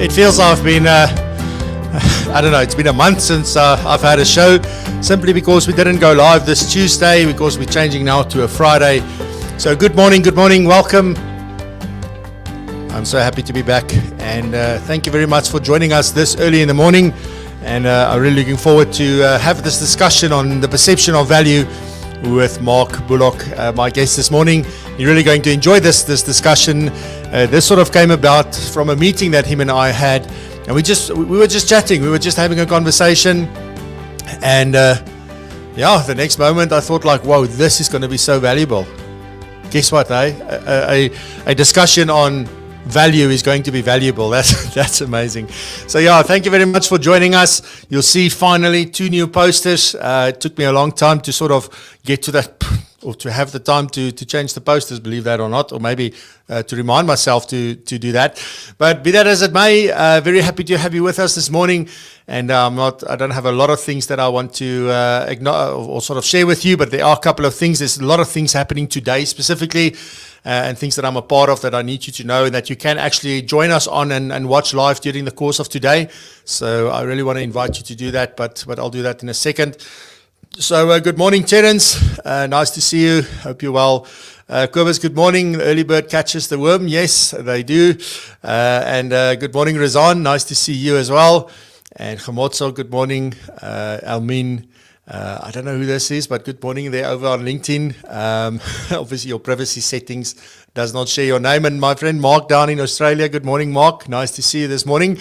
It feels I've been, I don't know, it's been a month since I've had a show, simply because we didn't go live this Tuesday, because we're changing now to a Friday. So good morning, welcome. I'm so happy to be back, and thank you very much for joining us this early in the morning. And I'm really looking forward to have this discussion on the perception of value with Mark Bullock, my guest this morning. You're really going to enjoy this discussion. This sort of came about from a meeting that him and I had, and we were just chatting, we were just having a conversation, and the next moment I thought, like, whoa, this is going to be so valuable. Guess what, a discussion on value is going to be valuable. That's amazing. So thank you very much for joining us. You'll see finally 2 new posters. It took me a long time to sort of get to that, or to have the time to change the posters, believe that or not, or maybe to remind myself to do that. But be that as it may, very happy to have you with us this morning. And I don't have a lot of things that I want to ignore or sort of share with you, but there are a couple of things. There's a lot of things happening today specifically, and things that I'm a part of that I need you to know, and that you can actually join us on and watch live during the course of today. So I really want to invite you to do that, but I'll do that in a second. So good morning, Terence. Nice to see you. Hope you're well. Kobus, good morning. Early bird catches the worm. Yes, they do. And good morning, Razan. Nice to see you as well. And Chamotso, good morning. Almin. I don't know who this is, but good morning there over on LinkedIn. Obviously, your privacy settings does not share your name. And my friend Mark down in Australia, good morning, Mark. Nice to see you this morning.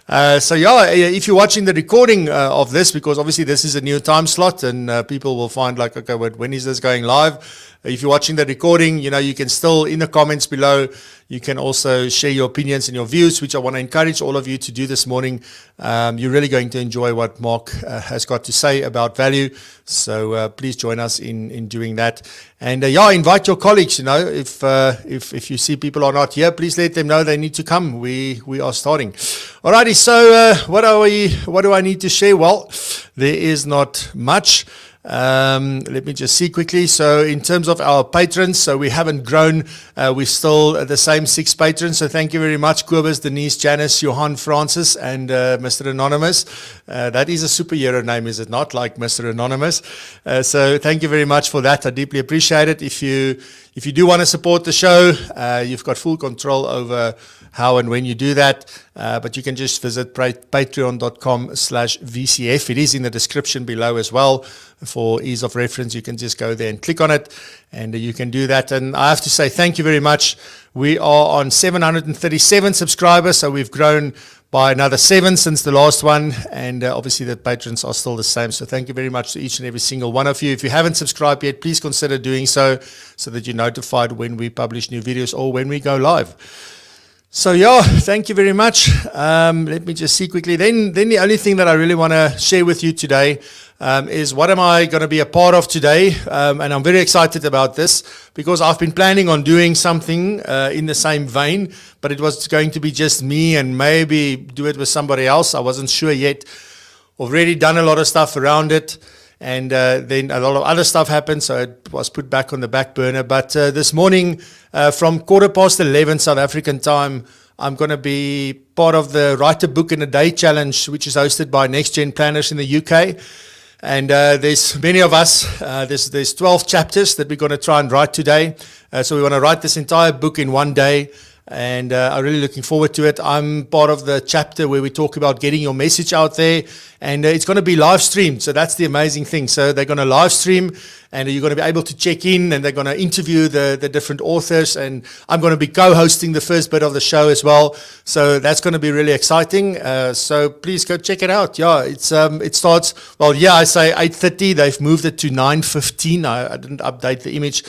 If you're watching the recording of this, because obviously this is a new time slot, and people will find like, okay, when is this going live? If you're watching the recording, you can still, in the comments below, you can also share your opinions and your views, which I want to encourage all of you to do this morning. You're really going to enjoy what Mark has got to say about value. So please join us in doing that. And invite your colleagues. If you see people are not here, please let them know they need to come. We are starting. Alrighty. So what do I need to share? Well, there is not much. Let me just see quickly. So in terms of our patrons, so we haven't grown. We're still the same 6 patrons. So thank you very much, Kobus, Denise, Janice, Johan, Francis, and Mr. Anonymous. That is a superhero name, is it not? Like Mr. Anonymous. So thank you very much for that. I deeply appreciate it. If you do want to support the show, you've got full control over how and when you do that, but you can just visit patreon.com/VCF. It is in the description below as well. For ease of reference, you can just go there and click on it, and you can do that. And I have to say thank you very much. We are on 737 subscribers, so we've grown by another 7 since the last one, and obviously the patrons are still the same. So thank you very much to each and every single one of you. If you haven't subscribed yet, please consider doing so that you're notified when we publish new videos or when we go live. So thank you very much. Let me just see quickly. Then the only thing that I really want to share with you today is what am I going to be a part of today. And I'm very excited about this, because I've been planning on doing something in the same vein, but it was going to be just me and maybe do it with somebody else. I wasn't sure yet. Already done a lot of stuff around it. And then a lot of other stuff happened, so it was put back on the back burner. But this morning, from 11:15 South African time, I'm going to be part of the Write a Book in a Day challenge, which is hosted by Next Gen Planners in the UK. And there's many of us. There's 12 chapters that we're going to try and write today. So we want to write this entire book in one day. And I'm really looking forward to it. I'm part of the chapter where we talk about getting your message out there, and it's going to be live streamed. So that's the amazing thing. So they're going to live stream, and you're going to be able to check in, and they're going to interview the different authors, and I'm going to be co-hosting the first bit of the show as well. So that's going to be really exciting. So please go check it out. It starts, I say 8:30. They've moved it to 9:15. I didn't update the image,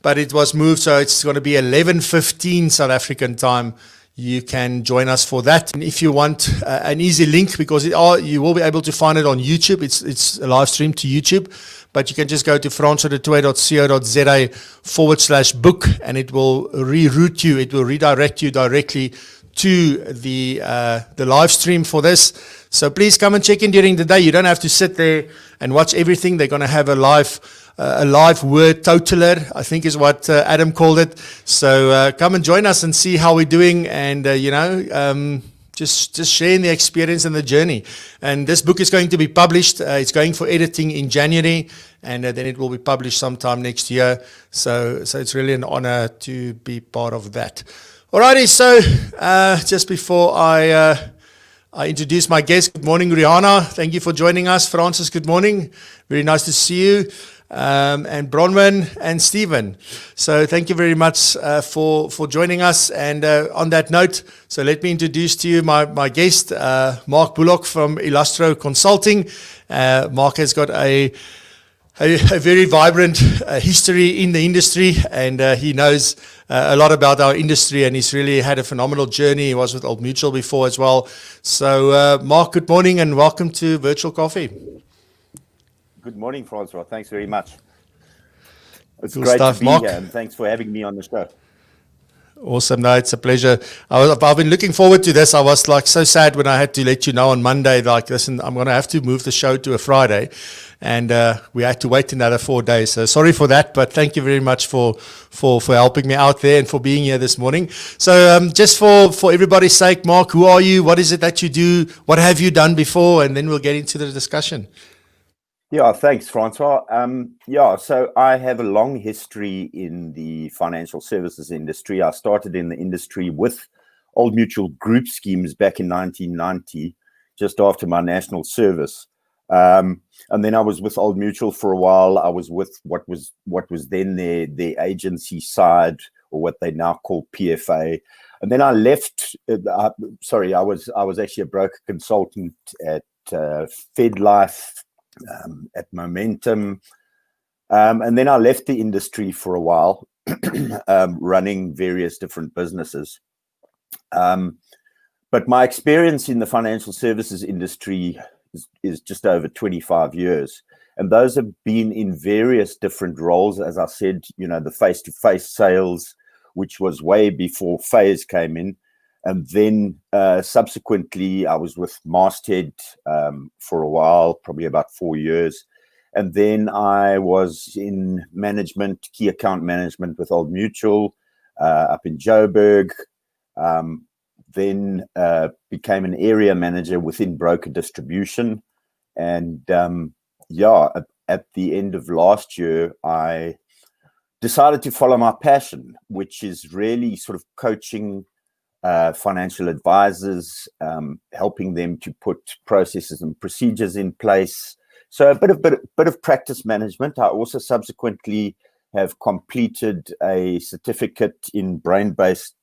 but it was moved, so it's going to be 11:15 South African time. You can join us for that. And if you want an easy link, because you will be able to find it on YouTube. It's a live stream to YouTube, but you can just go to francois.co.za/book, and it will reroute you. It will redirect you directly to the live stream for this. So please come and check in during the day. You don't have to sit there and watch everything. They're going to have a live word totaler, I think is what Adam called it. So come and join us and see how we're doing. And, just sharing the experience and the journey. And this book is going to be published. It's going for editing in January, and then it will be published sometime next year. So it's really an honor to be part of that. Alrighty, so just before I introduce my guest, good morning, Rihanna. Thank you for joining us. Francis, good morning. Very nice to see you. And Bronwyn and Stephen. So thank you very much for joining us. And on that note, so let me introduce to you my guest, Mark Bullock from Illustro Consulting. Mark has got a very vibrant history in the industry, and he knows a lot about our industry, and he's really had a phenomenal journey. He was with Old Mutual before as well. So Mark, good morning and welcome to Virtual Coffee. Good morning, Francois. Thanks very much. It's Cool great stuff, to be Mark. here, and thanks for having me on the show. Awesome. No, it's a pleasure. I've been looking forward to this. I was like so sad when I had to let you know on Monday, like, listen, I'm going to have to move the show to a Friday. And we had to wait another 4 days. So sorry for that, but thank you very much for helping me out there and for being here this morning. So just for everybody's sake, Mark, who are you? What is it that you do? What have you done before? And then we'll get into the discussion. Yeah, thanks, Francois. So I have a long history in the financial services industry. I started in the industry with Old Mutual group schemes back in 1990, just after my national service. And then I was with Old Mutual for a while. I was with what was then their agency side, or what they now call PFA. And then I left. I was actually a broker consultant at FedLife. At Momentum, and then I left the industry for a while, running various different businesses. But my experience in the financial services industry is just over 25 years, and those have been in various different roles. As I said, the face-to-face sales, which was way before Phase came in. And then subsequently, I was with Masthead for a while, probably about 4 years. And then I was in management, key account management with Old Mutual up in Joburg. Then became an area manager within broker distribution. And at the end of last year, I decided to follow my passion, which is really sort of coaching financial advisors, helping them to put processes and procedures in place. So a bit of practice management. I also subsequently have completed a certificate in brain-based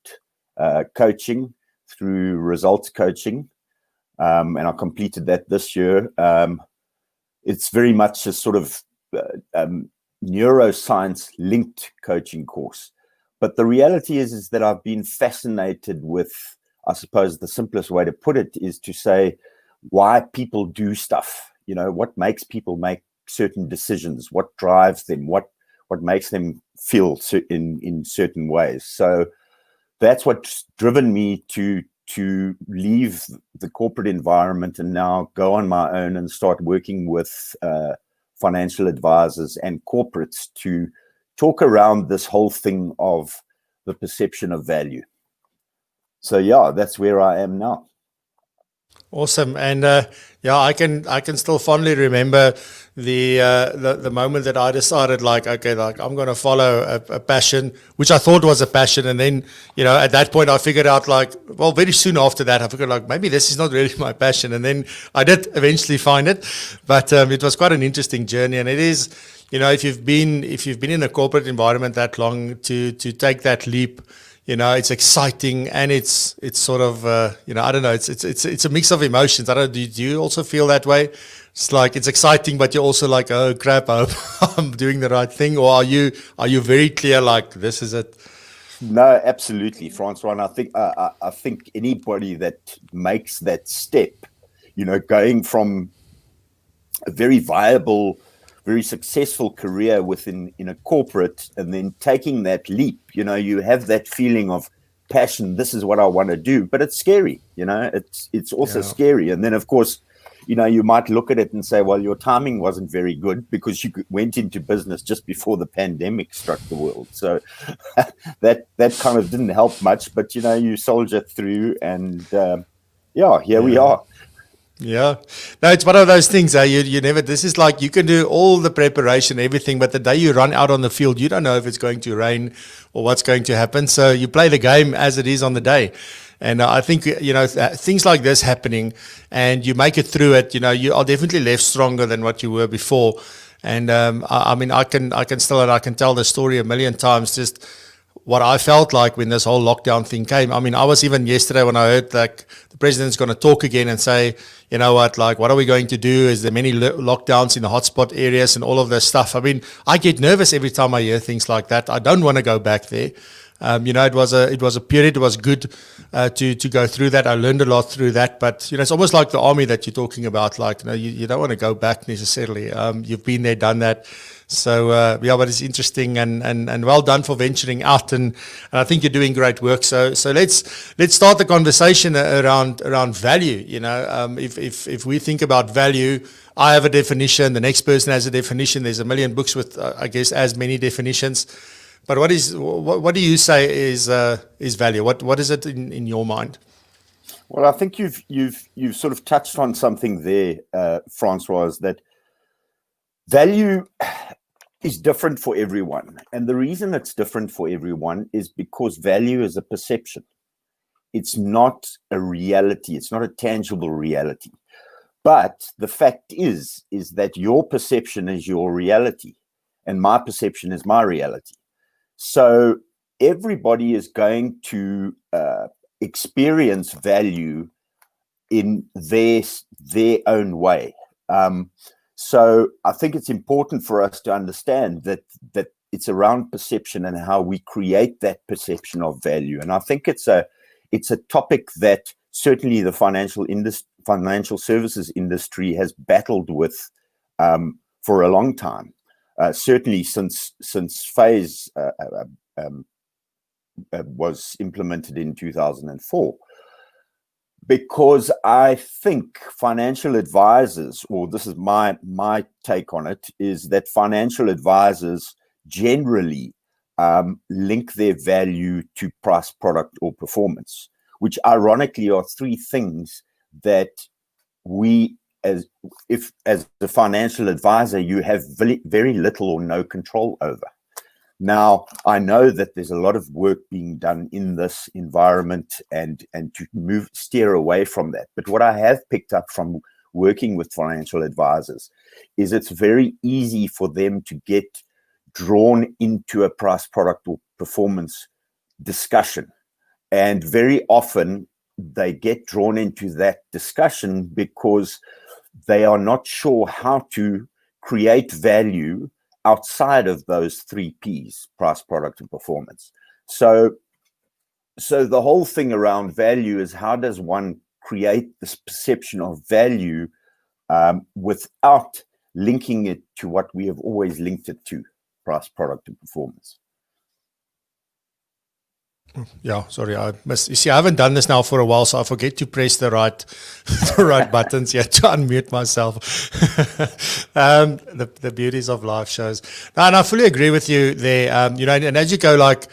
coaching through results coaching, and I completed that this year. It's very much a sort of neuroscience-linked coaching course. But the reality is that I've been fascinated with, I suppose the simplest way to put it is to say why people do stuff. What makes people make certain decisions, what drives them, what makes them feel in certain ways. So that's what's driven me to leave the corporate environment and now go on my own and start working with financial advisors and corporates to talk around this whole thing of the perception of value. So that's where I am now. Awesome. And I can still fondly remember the moment that I decided, I'm going to follow a passion, which I thought was a passion. And then, at that point I figured out very soon after that, I figured maybe this is not really my passion. And then I did eventually find it, but it was quite an interesting journey. And it is, if you've been in a corporate environment that long, to take that leap, it's exciting, and it's sort of, I don't know, it's a mix of emotions. I don't know, do you also feel that way? It's it's exciting, but you're also like, oh crap, I hope I'm doing the right thing. Or are you very clear, this is it? No, absolutely, Francois. And I think anybody that makes that step, going from a very viable, very successful career within a corporate, and then taking that leap, you have that feeling of passion. This is what I want to do, but it's scary. It's also scary. And then of course, you might look at it and say, well, your timing wasn't very good because you went into business just before the pandemic struck the world. So that kind of didn't help much, but you soldier through, and Yeah, here we are. Yeah. No, it's one of those things. You never, this is like you can do all the preparation, everything, but the day you run out on the field, you don't know if it's going to rain or what's going to happen. So you play the game as it is on the day. And I think, things like this happening and you make it through it, you are definitely left stronger than what you were before. And I mean, I can tell the story a million times, just what I felt like when this whole lockdown thing came. I mean, I was even yesterday when I heard like the president's going to talk again and say, you know what, like, what are we going to do? Is there many lockdowns in the hotspot areas and all of this stuff? I mean, I get nervous every time I hear things like that. I don't want to go back there. It was a period. It was good to go through that. I learned a lot through that. But it's almost like the army that you're talking about. Like, you don't want to go back necessarily. You've been there, done that. So but it's interesting and well done for venturing out, and I think you're doing great work. So let's start the conversation around value. If we think about value, I have a definition. The next person has a definition. There's a million books with I guess as many definitions. But what do you say is value? What is it in your mind? Well, I think you've sort of touched on something there, Francois, that value is different for everyone. And the reason it's different for everyone is because value is a perception. It's not a reality. It's not a tangible reality. But the fact is that your perception is your reality and my perception is my reality. So everybody is going to experience value in their own way. So I think it's important for us to understand that it's around perception and how we create that perception of value. And I think it's a topic that certainly the financial services industry has battled with for a long time. Certainly since phase was implemented in 2004. Because I think financial advisors, or this is my take on it, is that financial advisors generally link their value to price, product, or performance, which ironically are three things that we, as the financial advisor, you have very little or no control over. Now, I know that there's a lot of work being done in this environment and to steer away from that. But what I have picked up from working with financial advisors is it's very easy for them to get drawn into a price, product, or performance discussion. And very often they get drawn into that discussion because they are not sure how to create value outside of those three P's, price, product, and performance. So the whole thing around value is how does one create this perception of value without linking it to what we have always linked it to, price, product, and performance. Yeah, sorry, I haven't done this now for a while, so I forget to press the right buttons here to unmute myself. The beauties of live shows. No, and I fully agree with you there. And as you go, like,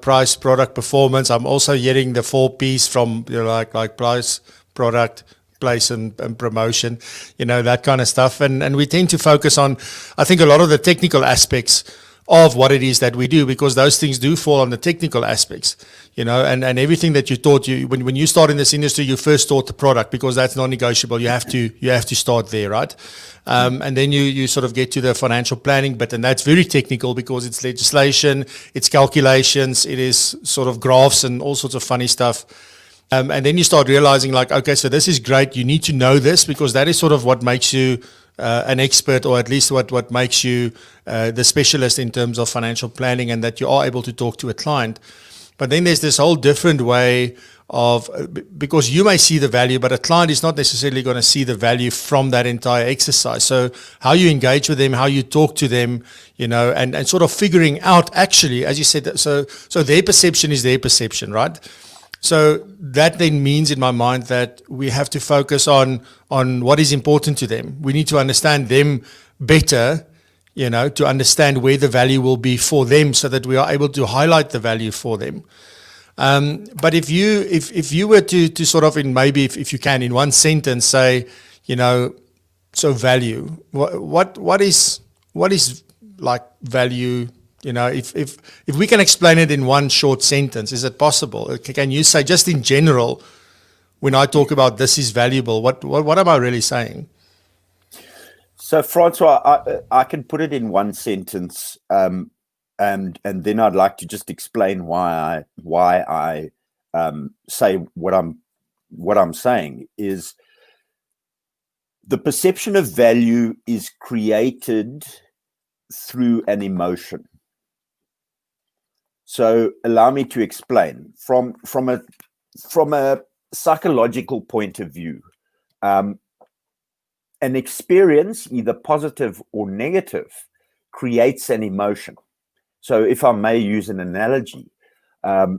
price, product, performance, I'm also hearing the 4 P's from, like price, product, place, and promotion, that kind of stuff. And we tend to focus on, I think, a lot of the technical aspects of what it is that we do, because those things do fall on the technical aspects, and everything that you taught when you start in this industry, you first taught the product because that's non-negotiable. You have to start there, right? And then you sort of get to the financial planning bit, and that's very technical because it's legislation, it's calculations, it is sort of graphs and all sorts of funny stuff. And then you start realizing, like, okay, so this is great. You need to know this because that is sort of what makes you an expert, or at least what makes you the specialist in terms of financial planning, and that you are able to talk to a client. But then there's this whole different way of, because you may see the value, but a client is not necessarily going to see the value from that entire exercise. So how you engage with them, how you talk to them, and sort of figuring out, actually, as you said, so their perception is their perception, right? So that then means in my mind that we have to focus on what is important to them. We need to understand them better, to understand where the value will be for them so that we are able to highlight the value for them. But if you were to sort of if you can in one sentence say, so value, what is like value? If we can explain it in one short sentence, is it possible? Can you say just in general, when I talk about this is valuable, what am I really saying? So, Francois, I can put it in one sentence, and then I'd like to just explain why I say what I'm saying is the perception of value is created through an emotion. So, allow me to explain from a psychological point of view. An experience, either positive or negative, creates an emotion. So if I may use an analogy,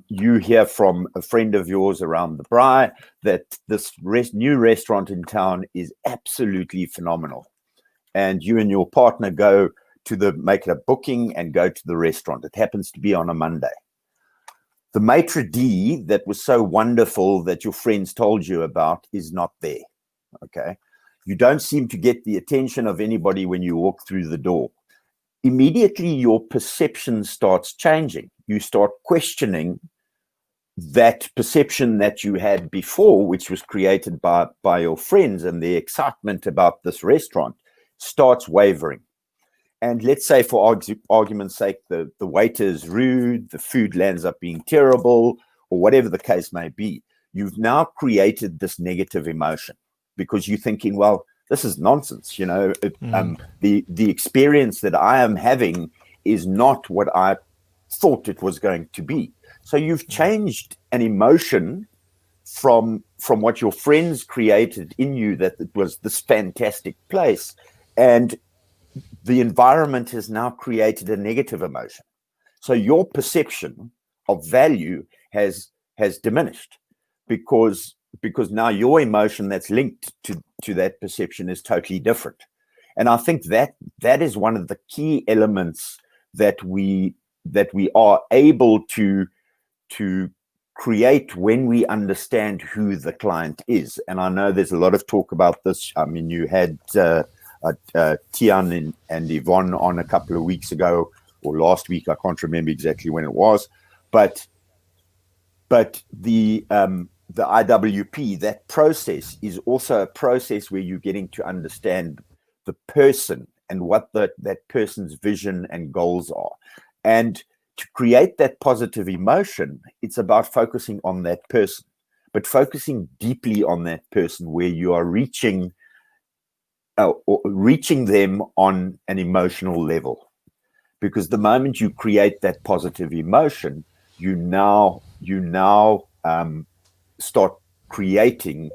you hear from a friend of yours around the braai that this new restaurant in town is absolutely phenomenal. And you and your partner go to make a booking and go to the restaurant. It happens to be on a Monday. The maitre d' that was so wonderful that your friends told you about is not there, okay? You don't seem to get the attention of anybody when you walk through the door. Immediately, your perception starts changing. You start questioning that perception that you had before, which was created by your friends, and the excitement about this restaurant starts wavering. And let's say, for argument's sake, the waiter is rude, the food lands up being terrible, or whatever the case may be. You've now created this negative emotion, because you're thinking, well, this is nonsense. The experience that I am having is not what I thought it was going to be. So you've changed an emotion from what your friends created in you, that it was this fantastic place, and the environment has now created a negative emotion. So your perception of value has diminished, because now your emotion that's linked to that perception is totally different. And I think that is one of the key elements that we are able to create when we understand who the client is. And I know there's a lot of talk about this. I mean, you had Tian and Yvonne on a couple of weeks ago, or last week, I can't remember exactly when it was, but the IWP, that process is also a process where you're getting to understand the person and what that person's vision and goals are. And to create that positive emotion, it's about focusing on that person, but focusing deeply on that person, where you are reaching them on an emotional level. Because the moment you create that positive emotion, you now start creating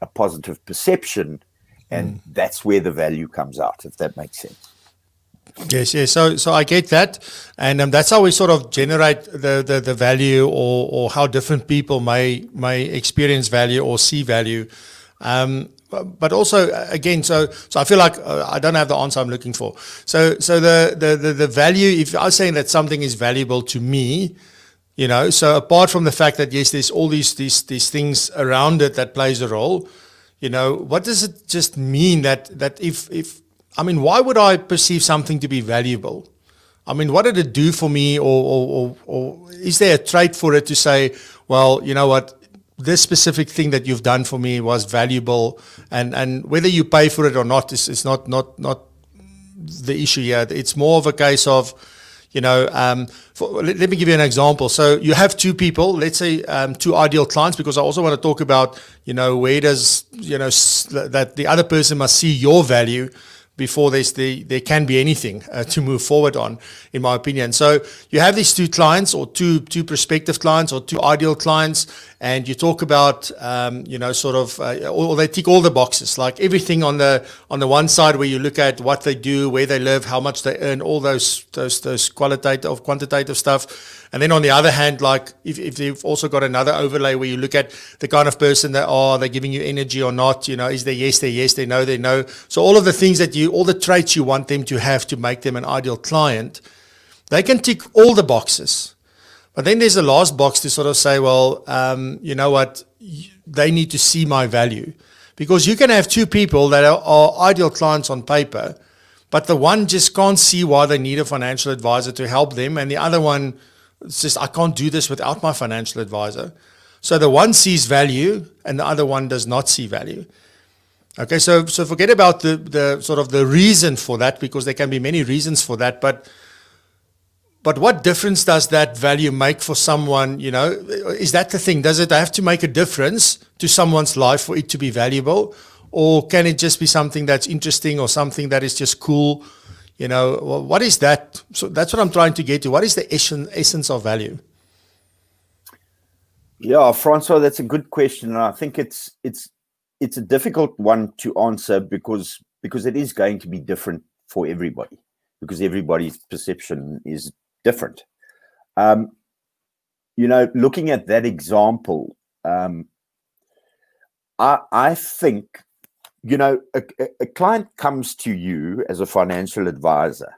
a positive perception, and that's where the value comes out, if that makes sense. Yes. So I get that, and that's how we sort of generate the value, or how different people may experience value or see value. But also, again, so I feel like I don't have the answer I'm looking for. So the value, if I was saying that something is valuable to me, so apart from the fact that, yes, there's all these things around it that plays a role, what does it just mean that if I mean, why would I perceive something to be valuable? I mean, what did it do for me, or is there a trait for it to say, well, you know what, this specific thing that you've done for me was valuable, and whether you pay for it or not is not the issue here. It's more of a case of, let me give you an example. So you have two people, let's say two ideal clients, because I also want to talk about, where does, that the other person must see your value before there can be anything to move forward on, in my opinion. So you have these two clients, or two prospective clients, or two ideal clients, and you talk about, or they tick all the boxes, like everything on the one side, where you look at what they do, where they live, how much they earn, all those quantitative stuff. And then on the other hand, like if they've also got another overlay where you look at the kind of person they are, they're giving you energy or not, is there yes, they're yes, they know. So all of the things all the traits you want them to have to make them an ideal client, they can tick all the boxes. But then there's a last box to sort of say, well, you know what, they need to see my value. Because you can have two people that are ideal clients on paper, but the one just can't see why they need a financial advisor to help them, and the other one says, I can't do this without my financial advisor. So the one sees value and the other one does not see value. Okay, so forget about the sort of the reason for that, because there can be many reasons for that, but what difference does that value make for someone? You know, is that the thing? Does it have to make a difference to someone's life for it to be valuable? Or can it just be something that's interesting or something that is just cool? You know, what is that? So that's what I'm trying to get to. What is the essence of value? Yeah, Francois, that's a good question. And I think it's a difficult one to answer because it is going to be different for everybody, because everybody's perception is different. You know, looking at that example, I think, you know, a client comes to you as a financial advisor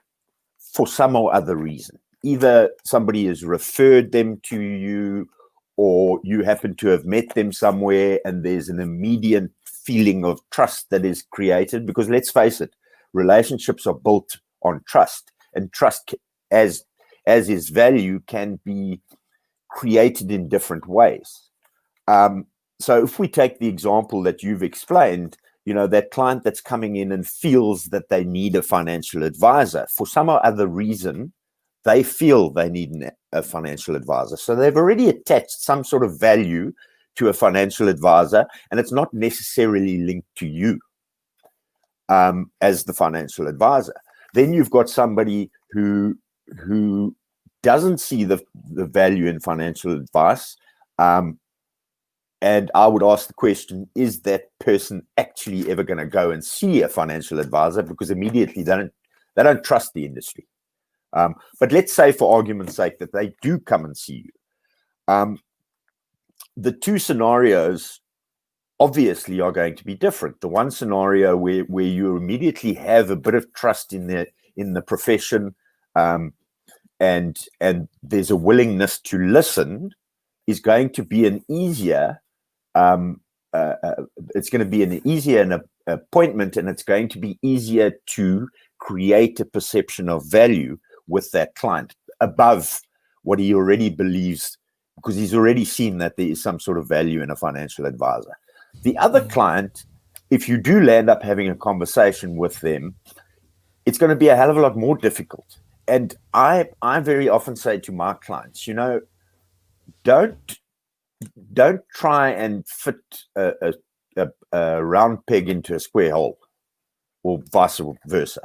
for some or other reason. Either somebody has referred them to you, or you happen to have met them somewhere and there's an immediate feeling of trust that is created. Because let's face it, relationships are built on trust, and trust, as is value, can be created in different ways. So if we take the example that you've explained, you know, that client that's coming in and feels that they need a financial advisor for some or other reason, they feel they need a financial advisor. So they've already attached some sort of value to a financial advisor, and it's not necessarily linked to you as the financial advisor. Then you've got somebody who doesn't see the value in financial advice. And I would ask the question, is that person actually ever going to go and see a financial advisor? Because immediately they don't trust the industry. But let's say, for argument's sake, that they do come and see you. The two scenarios obviously are going to be different. The one scenario where you immediately have a bit of trust in the profession, and there's a willingness to listen, is going to be an easier. It's going to be an easier appointment, and it's going to be easier to create a perception of value with that client above what he already believes, because he's already seen that there is some sort of value in a financial advisor. The other client, if you do land up having a conversation with them, it's going to be a hell of a lot more difficult. And I very often say to my clients, you know, don't try and fit a round peg into a square hole, or vice versa.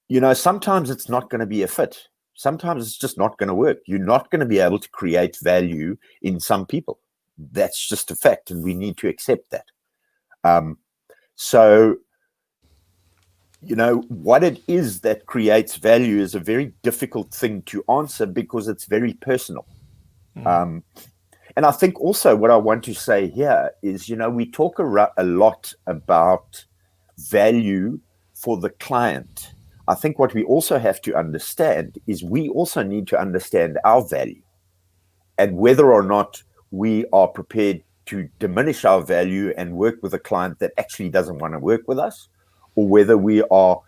You know, sometimes it's not going to be a fit. Sometimes it's just not going to work. You're not going to be able to create value in some people. That's just a fact, and we need to accept that. So, you know, what it is that creates value is a very difficult thing to answer, because it's very personal. And I think also what I want to say here is, you know, we talk a lot about value for the client. I think what we also have to understand is we also need to understand our value, and whether or not we are prepared to diminish our value and work with a client that actually doesn't want to work with us, or whether we are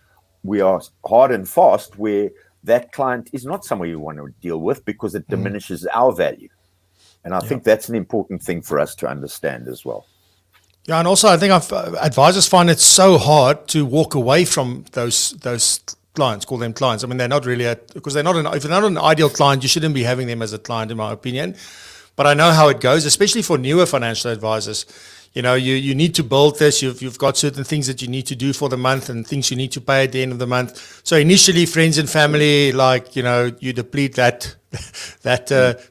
hard and fast where that client is not someone you want to deal with because it diminishes our value. And I think that's an important thing for us to understand as well. Yeah, and also I think advisors find it so hard to walk away from those clients, call them clients. I mean, they're not really, because if they're not an ideal client, you shouldn't be having them as a client, in my opinion. But I know how it goes, especially for newer financial advisors. You know, you need to build this. You've got certain things that you need to do for the month and things you need to pay at the end of the month. So initially, friends and family, like, you know, you deplete that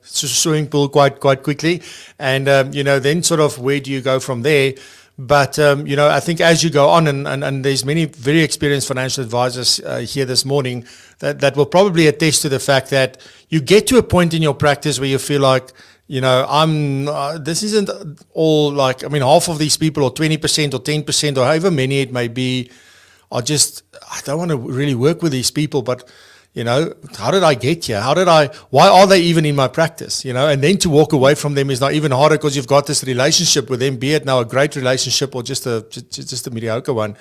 swimming pool quite quickly, and you know, then sort of where do you go from there? But you know, I think as you go on, and there's many very experienced financial advisors here this morning that will probably attest to the fact that you get to a point in your practice where you feel like, you know, this isn't all like, I mean, half of these people, or 20% or 10% or however many it may be, are just, I don't want to really work with these people. But, how did I get here? Why are they even in my practice? And then to walk away from them is not even harder because you've got this relationship with them, be it now a great relationship or just a mediocre one.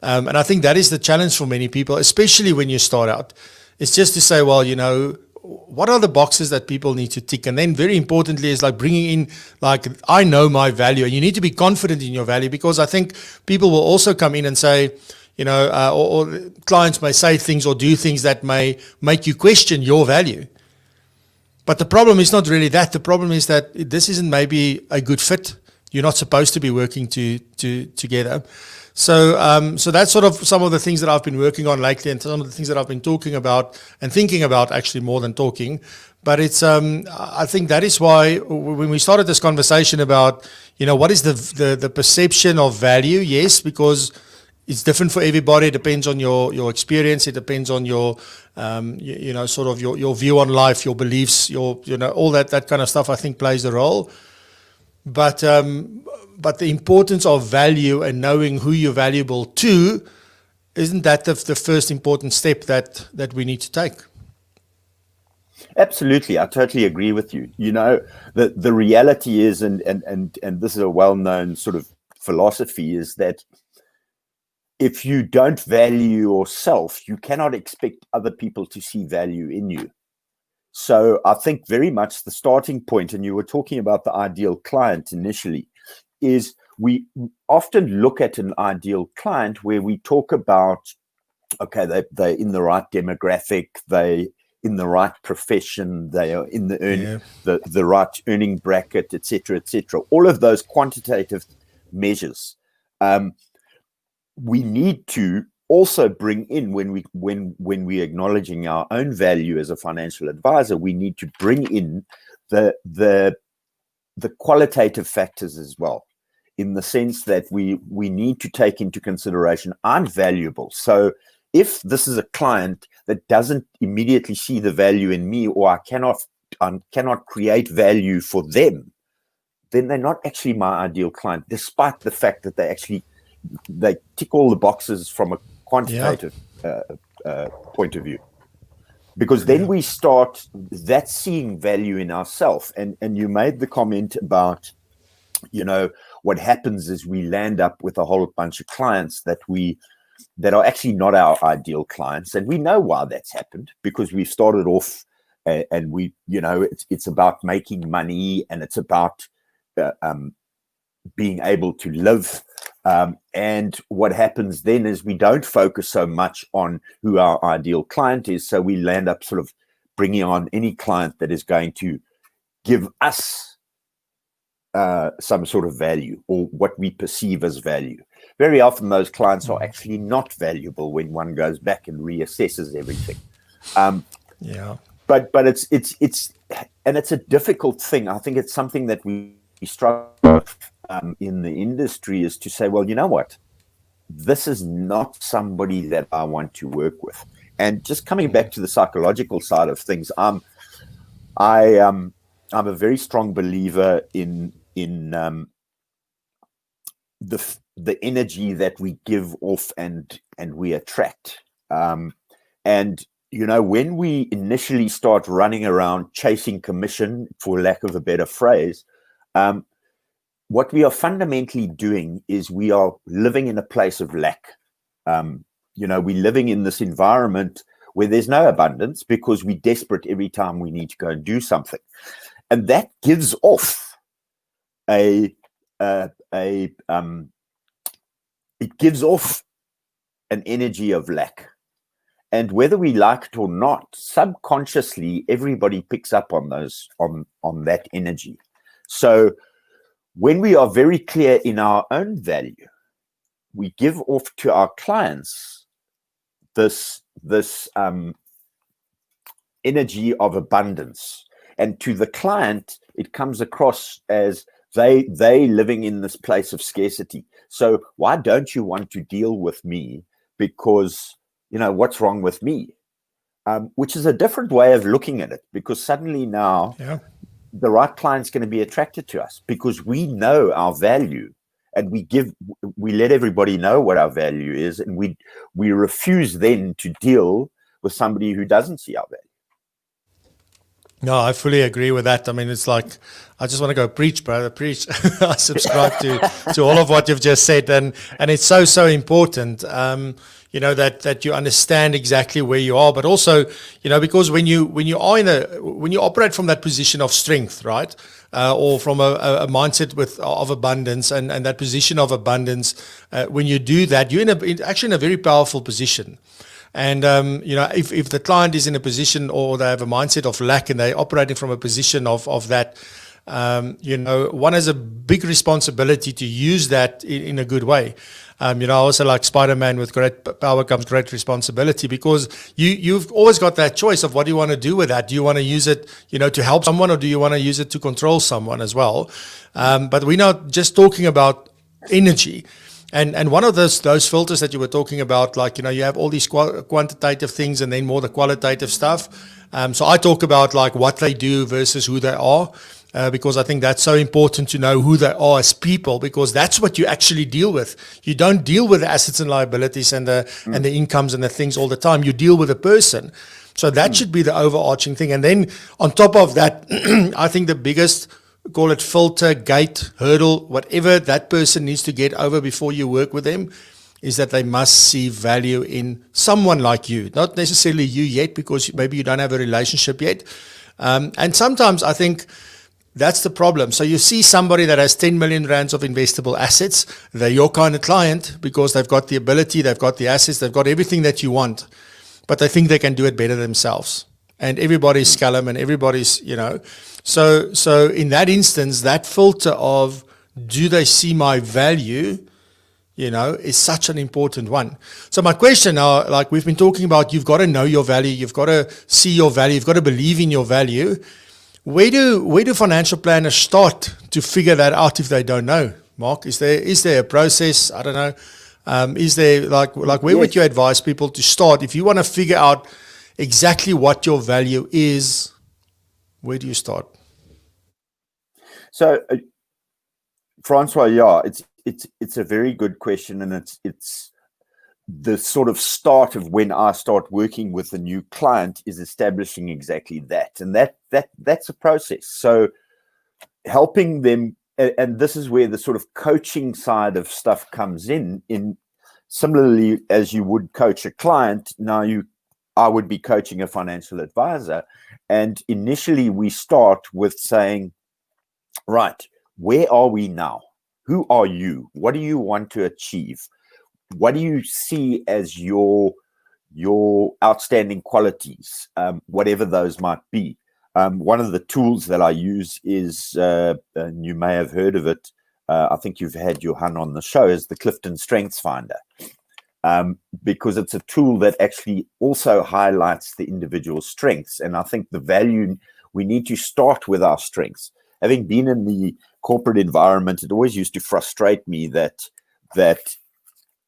And I think that is the challenge for many people, especially when you start out. It's just to say, well, what are the boxes that people need to tick? And then very importantly is like bringing in, like, I know my value, and you need to be confident in your value, because I think people will also come in and say, or clients may say things or do things that may make you question your value. But the problem is not really that. The problem is that this isn't maybe a good fit. You're not supposed to be working together. So that's sort of some of the things that I've been working on lately, and some of the things that I've been talking about and thinking about, actually more than talking. But it's I think that is why when we started this conversation about, what is the perception of value? Yes, because it's different for everybody. It depends on your experience. It depends on your, sort of your view on life, your beliefs, all that kind of stuff, I think plays a role. But the importance of value and knowing who you're valuable to, isn't that the first important step that we need to take? Absolutely, I totally agree with you. The reality is, and this is a well-known sort of philosophy, is that if you don't value yourself, you cannot expect other people to see value in you. So I think very much the starting point, and you were talking about the ideal client initially, is we often look at an ideal client where we talk about, okay, they're in the right demographic, they in the right profession, they are in the right earning bracket, etc., etc. All of those quantitative measures. We need to also bring in, when we're acknowledging our own value as a financial advisor, we need to bring in the qualitative factors as well, in the sense that we need to take into consideration, I'm valuable. So if this is a client that doesn't immediately see the value in me, or I cannot create value for them, then they're not actually my ideal client, despite the fact that they tick all the boxes from a quantitative point of view. Because then we start seeing value in ourselves. And you made the comment about, what happens is we land up with a whole bunch of clients that are actually not our ideal clients. And we know why that's happened, because we've started off and it's about making money, and it's about being able to live. And what happens then is we don't focus so much on who our ideal client is. So we land up sort of bringing on any client that is going to give us some sort of value, or what we perceive as value. Very often those clients are actually not valuable when one goes back and reassesses everything. But it's a difficult thing. I think it's something that we struggle with in the industry, is to say, well, you know what? This is not somebody that I want to work with. And just coming back to the psychological side of things, I'm a very strong believer in the energy that we give off and we attract. And when we initially start running around chasing commission, for lack of a better phrase, what we are fundamentally doing is we are living in a place of lack. We're living in this environment where there's no abundance, because we're desperate every time we need to go and do something. And that gives off it gives off an energy of lack. And whether we like it or not, subconsciously, everybody picks up on on that energy. So when we are very clear in our own value, we give off to our clients this energy of abundance. And to the client, it comes across as they living in this place of scarcity. So why don't you want to deal with me? Because, what's wrong with me? Which is a different way of looking at it, because suddenly now the right client's going to be attracted to us, because we know our value, and we let everybody know what our value is, and we refuse then to deal with somebody who doesn't see our value. No, I fully agree with that. I mean, it's like, I just want to go preach, brother, preach. I subscribe to all of what you've just said. And it's so important, that you understand exactly where you are, but also, because when you operate from that position of strength, right? Or from a mindset of abundance and that position of abundance, when you do that, you're actually in a very powerful position. And, if the client is in a position or they have a mindset of lack and they're operating from a position of that, one has a big responsibility to use that in a good way. I also like Spider-Man, with great power comes great responsibility, because you've always got that choice of what do you want to do with that. Do you want to use it, to help someone, or do you want to use it to control someone as well? But we're not just talking about energy. And one of those filters that you were talking about, like, you have all these quantitative things and then more the qualitative stuff. So I talk about like what they do versus who they are, because I think that's so important to know who they are as people, because that's what you actually deal with. You don't deal with the assets and liabilities and the incomes and the things all the time. You deal with a person. So that should be the overarching thing. And then on top of that, I think the biggest, call it filter, gate, hurdle, whatever that person needs to get over before you work with them, is that they must see value in someone like you. Not necessarily you yet, because maybe you don't have a relationship yet. And sometimes I think that's the problem. So you see somebody that has 10 million rands of investable assets. They're your kind of client because they've got the ability, they've got the assets, they've got everything that you want, but they think they can do it better themselves. And everybody's scallum and everybody's, So in that instance, that filter of, do they see my value, is such an important one. So my question now, like we've been talking about, you've got to know your value, you've got to see your value, you've got to believe in your value. Where do financial planners start to figure that out if they don't know? Mark, is there a process? I don't know. Is there like where would you advise people to start if you want to figure out exactly what your value is? Where do you start? So, Francois, it's a very good question, and it's the sort of start of when I start working with a new client is establishing exactly that, and that's a process. So, helping them, and this is where the sort of coaching side of stuff comes in similarly as you would coach a client. Now I would be coaching a financial advisor. And initially we start with saying, right, where are we now? Who are you? What do you want to achieve? What do you see as your outstanding qualities, whatever those might be? One of the tools that I use is, and you may have heard of it, I think you've had Johan on the show, is the Clifton Strengths Finder. Because it's a tool that actually also highlights the individual strengths. And I think the value, we need to start with our strengths. Having been in the corporate environment, it always used to frustrate me that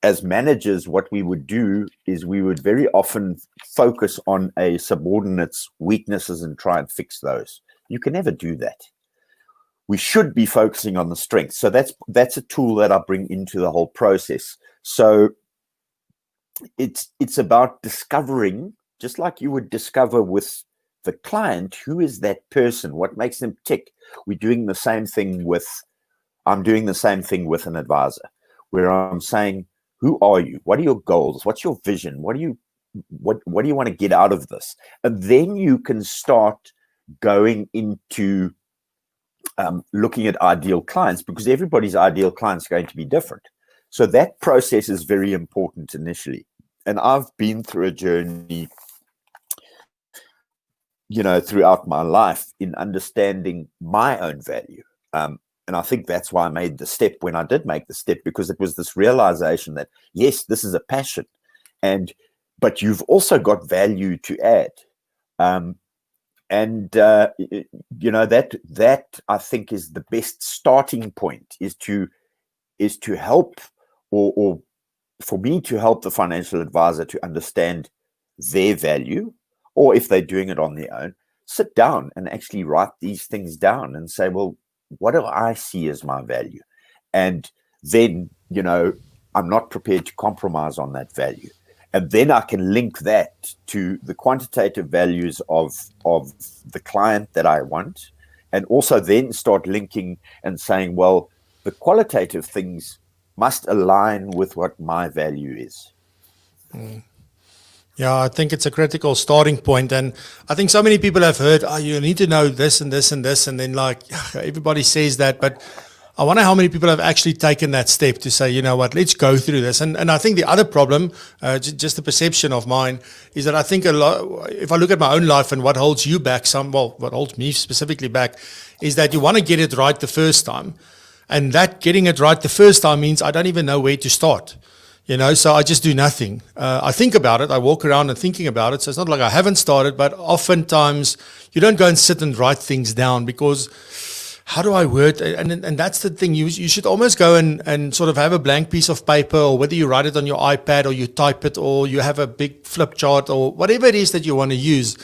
as managers, what we would do is we would very often focus on a subordinate's weaknesses and try and fix those. You can never do that. We should be focusing on the strengths. So that's a tool that I bring into the whole process. So it's about discovering, just like you would discover with the client, who is that person, what makes them tick. I'm doing the same thing with an advisor, where I'm saying, who are you? What are your goals? What's your vision? What do you want to get out of this? And then you can start going into looking at ideal clients, because everybody's ideal client is going to be different. So that process is very important initially. And I've been through a journey, throughout my life in understanding my own value. And I think that's why I made the step when I did make the step, because it was this realization that, yes, this is a passion, but you've also got value to add. That I think is the best starting point, is to help or for me to help the financial advisor to understand their value, or if they're doing it on their own, sit down and actually write these things down and say, well, what do I see as my value? And then, I'm not prepared to compromise on that value. And then I can link that to the quantitative values of the client that I want, and also then start linking and saying, well, the qualitative things must align with what my value is. Yeah, I think it's a critical starting point. And I think so many people have heard, oh, you need to know this and this and this. And then like everybody says that, but I wonder how many people have actually taken that step to say, you know what, let's go through this. And I think the other problem, just the perception of mine, is that I think a lot, if I look at my own life and what holds you back, what holds me specifically back, is that you want to get it right the first time. And that getting it right the first time means I don't even know where to start. You know, so I just do nothing. I think about it. I walk around and thinking about it. So it's not like I haven't started, but oftentimes you don't go and sit and write things down because how do I word? And that's the thing. You should almost go and sort of have a blank piece of paper, or whether you write it on your iPad or you type it or you have a big flip chart or whatever it is that you want to use.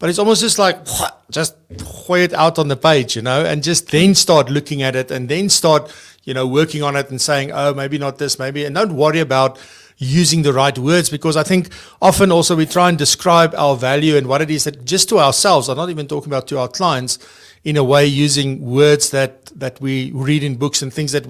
But it's almost just like, just pour it out on the page, you know, and just then start looking at it and then start, you know, working on it and saying, oh, maybe not this, maybe. And don't worry about using the right words, because I think often also we try and describe our value and what it is that just to ourselves, I'm not even talking about to our clients, in a way using words that we read in books and things that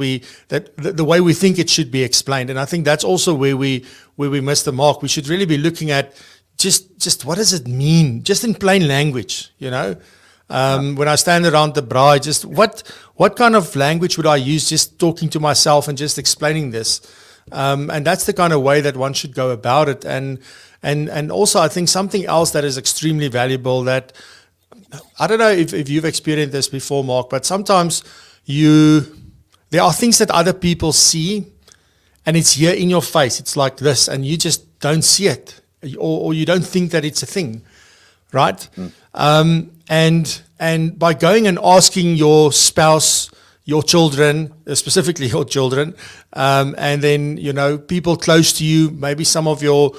the way we think it should be explained. And I think that's also where we miss the mark. We should really be looking at just what does it mean, just in plain language, you know. When I stand around the braai, just what kind of language would I use just talking to myself and just explaining this? And that's the kind of way that one should go about it. And also I think something else that is extremely valuable, that I don't know if you've experienced this before, Mark, but sometimes there are things that other people see and it's here in your face. It's like this and you just don't see it, or you don't think that it's a thing, right? And by going and asking your spouse, your children, specifically your children, and then, you know, people close to you, maybe some of your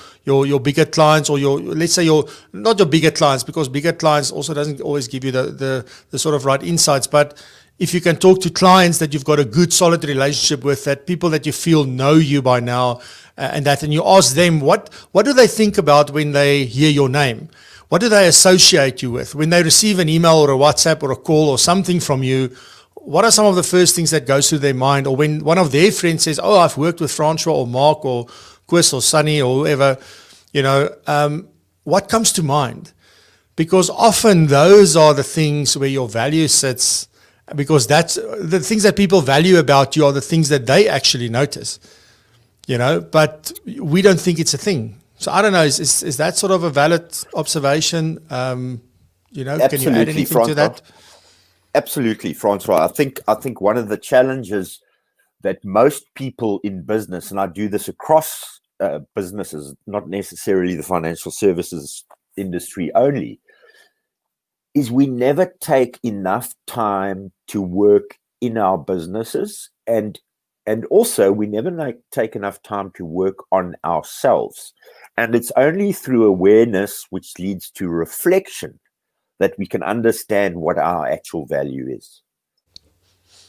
bigger clients, or let's say not your bigger clients, because bigger clients also doesn't always give you the sort of right insights. But if you can talk to clients that you've got a good, solid relationship with, that people that you feel know you by now, and you ask them, what do they think about when they hear your name? What do they associate you with? When they receive an email or a WhatsApp or a call or something from you, what are some of the first things that goes through their mind? Or when one of their friends says, oh, I've worked with Francois or Mark or Chris or Sunny or whoever, you know, what comes to mind? Because often those are the things where your value sits, because that's the things that people value about you are the things that they actually notice, you know, but we don't think it's a thing. So I don't know, is that sort of a valid observation? You know, Absolutely, can you add anything Francois. to that? Absolutely, Francois. I think one of the challenges that most people in business, and I do this across businesses, not necessarily the financial services industry only, is we never take enough time to work in our businesses, and also we never take enough time to work on ourselves. And it's only through awareness, which leads to reflection, that we can understand what our actual value is.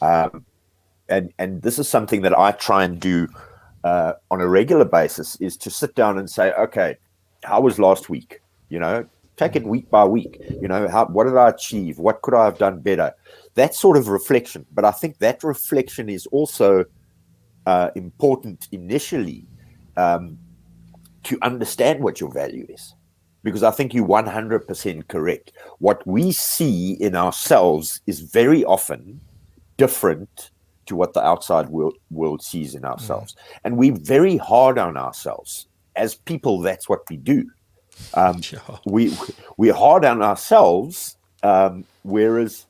And this is something that I try and do on a regular basis, is to sit down and say, okay, how was last week? You know, take it week by week. You know, what did I achieve? What could I have done better? That sort of reflection. But I think that reflection is also important initially to understand what your value is. Because I think you're 100% correct. What we see in ourselves is very often different to what the outside world sees in ourselves. And we're very hard on ourselves. As people, that's what we do. We're hard on ourselves, whereas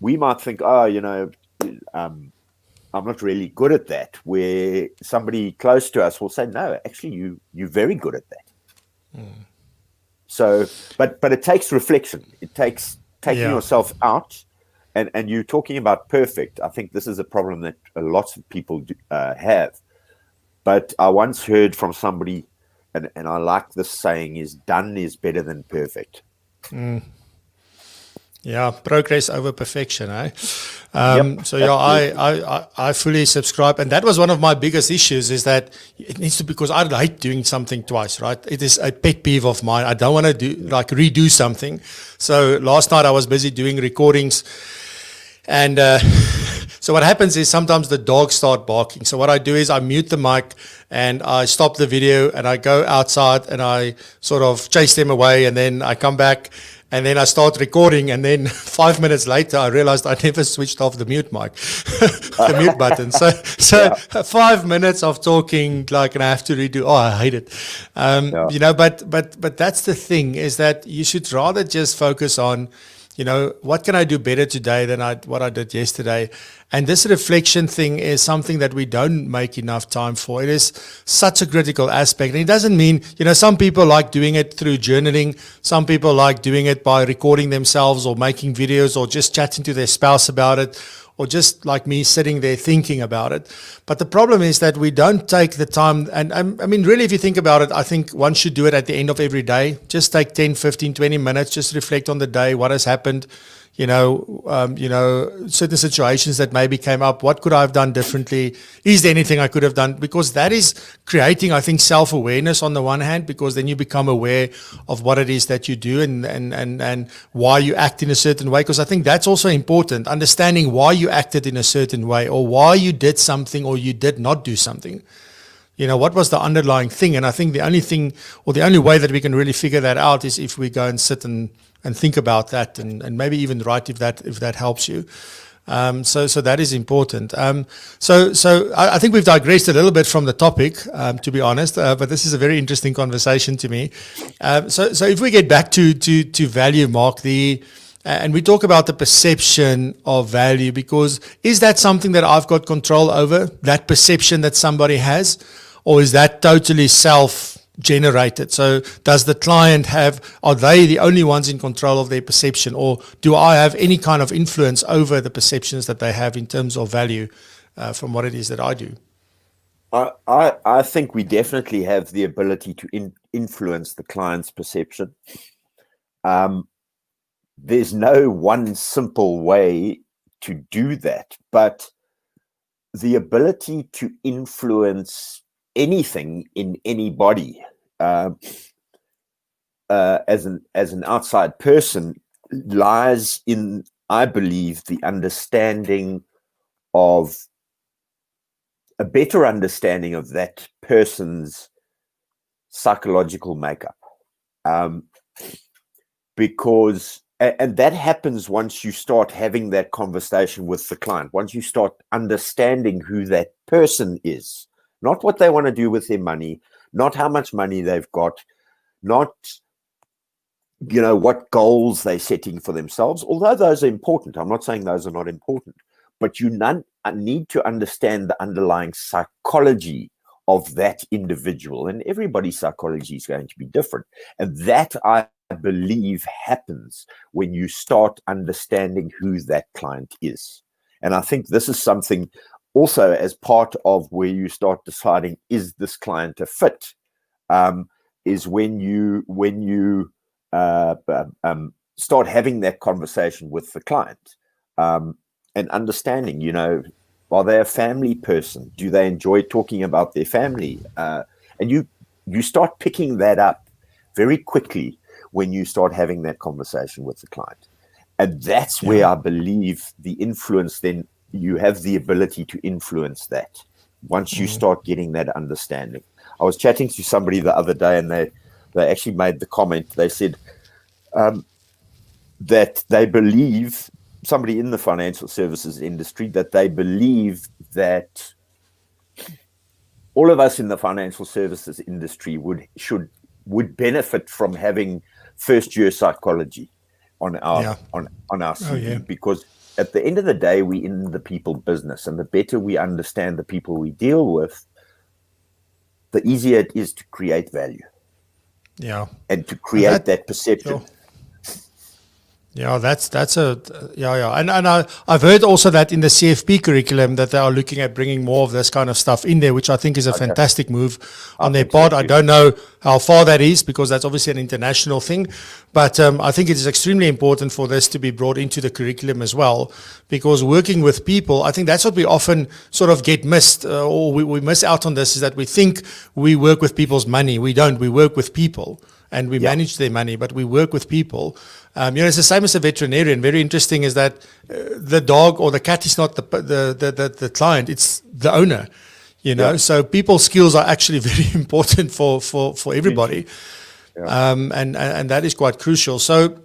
we might think, oh, you know, I'm not really good at that. Where somebody close to us will say, no, actually, you're very good at that. So, but it takes reflection. It takes taking yourself out, and you're talking about perfect. I think this is a problem that lots of people have. But I once heard from somebody, and I like this saying, is done is better than perfect. Yeah, progress over perfection, eh? So yeah, I fully subscribe, and that was one of my biggest issues. Is that it needs to, because I hate doing something twice, right? It is a pet peeve of mine. I don't want to redo something. So last night I was busy doing recordings, and so what happens is sometimes the dogs start barking. So what I do is I mute the mic and I stop the video and I go outside and I sort of chase them away, and then I come back. And then I start recording, and then 5 minutes later, I realized I never switched off the mute mic, the mute button. So 5 minutes of talking, and I have to redo. Oh, I hate it. But that's the thing, is that you should rather just focus on, what can I do better today than what I did yesterday? And this reflection thing is something that we don't make enough time for. It is such a critical aspect. And it doesn't mean, some people like doing it through journaling. Some people like doing it by recording themselves or making videos or just chatting to their spouse about it, or just like me sitting there thinking about it. But the problem is that we don't take the time. And I mean, really, if you think about it, I think one should do it at the end of every day. Just take 10, 15, 20 minutes, just reflect on the day, what has happened, certain situations that maybe came up. What could I have done differently? Is there anything I could have done? Because that is creating, I think, self-awareness on the one hand, because then you become aware of what it is that you do and why you act in a certain way. Because I think that's also important, understanding why you acted in a certain way, or why you did something or you did not do something. What was the underlying thing? And I think the only thing, or the only way that we can really figure that out, is if we go and sit and think about that, and maybe even write if that helps you. So that is important. So I think we've digressed a little bit from the topic, to be honest, but this is a very interesting conversation to me. So if we get back to value, Mark, and we talk about the perception of value, because is that something that I've got control over, that perception that somebody has, or is that totally self-generated? So does the client are they the only ones in control of their perception, or do I have any kind of influence over the perceptions that they have in terms of value from what it is that I do? I think we definitely have the ability to influence the client's perception. There's no one simple way to do that, but the ability to influence anything in anybody as an outside person lies in, I believe, the understanding of a better understanding of that person's psychological makeup, and that happens once you start having that conversation with the client, once you start understanding who that person is, not what they want to do with their money, not how much money they've got, not, what goals they're setting for themselves, although those are important. I'm not saying those are not important, but you need to understand the underlying psychology of that individual, and everybody's psychology is going to be different. And that, I believe, happens when you start understanding who that client is. And I think this is something also as part of where you start deciding, is this client a fit, is when you start having that conversation with the client, and understanding, are they a family person? Do they enjoy talking about their family? And you start picking that up very quickly when you start having that conversation with the client. And that's where I believe the influence, then you have the ability to influence that once you start getting that understanding. I was chatting to somebody the other day, and they actually made the comment. They said that they believe, somebody in the financial services industry, that they believe that all of us in the financial services industry would benefit from having first-year psychology on our CV, because at the end of the day, we're in the people business, and the better we understand the people we deal with, the easier it is to create value. Yeah. And to create that perception. Sure. Yeah, and I've heard also that in the CFP curriculum that they are looking at bringing more of this kind of stuff in there, which I think is a fantastic move on their part. I don't know how far that is because that's obviously an international thing, but I think it is extremely important for this to be brought into the curriculum as well, because working with people, I think that's what we often sort of get missed or we miss out on this, is that we think we work with people's money. We don't. We work with people. And we manage their money, but we work with people. It's the same as a veterinarian. Very interesting is that the dog or the cat is not the client; it's the owner. So people's skills are actually very important for everybody, and that is quite crucial. So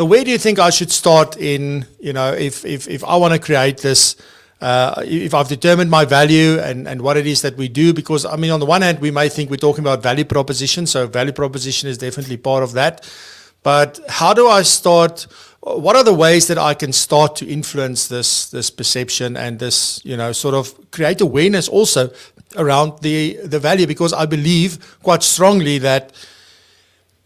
where do you think I should start in? If I want to create this. If I've determined my value and what it is that we do, because I mean, on the one hand, we may think we're talking about value proposition. So value proposition is definitely part of that. But how do I start? What are the ways that I can start to influence this perception and this, sort of create awareness also around the value? Because I believe quite strongly that,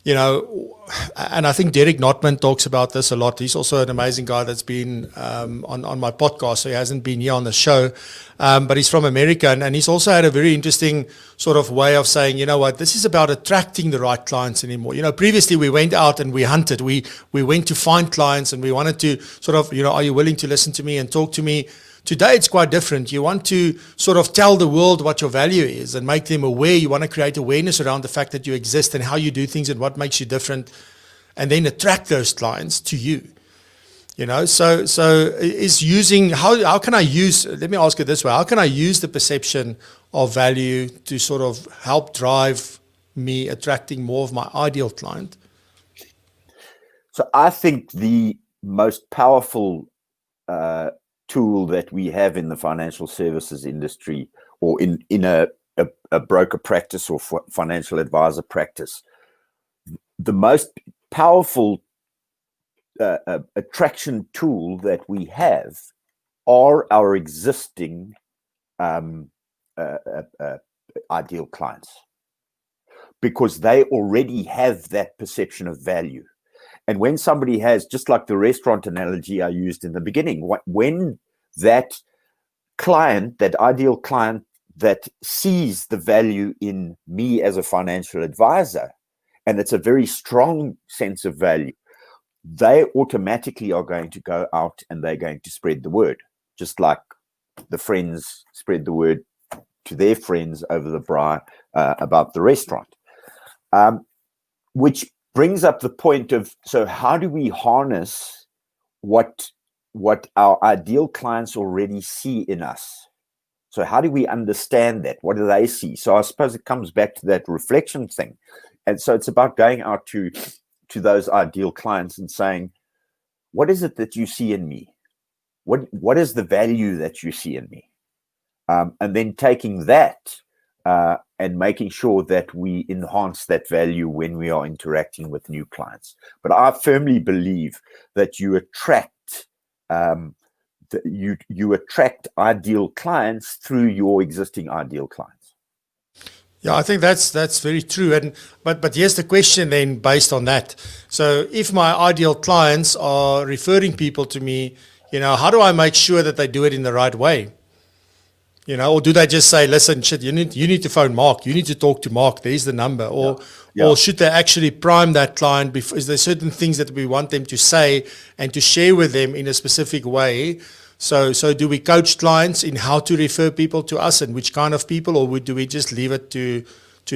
and I think Derek Notman talks about this a lot. He's also an amazing guy that's been on my podcast, so he hasn't been here on the show, but he's from America, and he's also had a very interesting sort of way of saying, this is about attracting the right clients anymore. Previously we went out and we hunted. We went to find clients and we wanted to sort of, are you willing to listen to me and talk to me? Today, it's quite different. You want to sort of tell the world what your value is and make them aware. You want to create awareness around the fact that you exist and how you do things and what makes you different, and then attract those clients to you. So is using, how can I use, let me ask it this way, how can I use the perception of value to sort of help drive me attracting more of my ideal client? So I think the most powerful tool that we have in the financial services industry, or in a broker practice or financial advisor practice, the most powerful attraction tool that we have are our existing ideal clients, because they already have that perception of value. And when somebody has, just like the restaurant analogy I used in the beginning, when that client, that ideal client that sees the value in me as a financial advisor, and it's a very strong sense of value, they automatically are going to go out and they're going to spread the word, just like the friends spread the word to their friends over the braai about the restaurant. Which brings up the point of, so how do we harness what our ideal clients already see in us? So how do we understand that? What do they see? So I suppose it comes back to that reflection thing. And so it's about going out to those ideal clients and saying, what is it that you see in me? What is the value that you see in me? And then taking that and making sure that we enhance that value when we are interacting with new clients. But I firmly believe that you attract you attract ideal clients through your existing ideal clients. Yeah, I think that's very true. But here's the question then based on that. So if my ideal clients are referring people to me, how do I make sure that they do it in the right way? Or do they just say, listen, shit, you need to phone Mark. You need to talk to Mark. There's the number. Or should they actually prime that client? Is there certain things that we want them to say and to share with them in a specific way? So do we coach clients in how to refer people to us and which kind of people, or do we just leave it to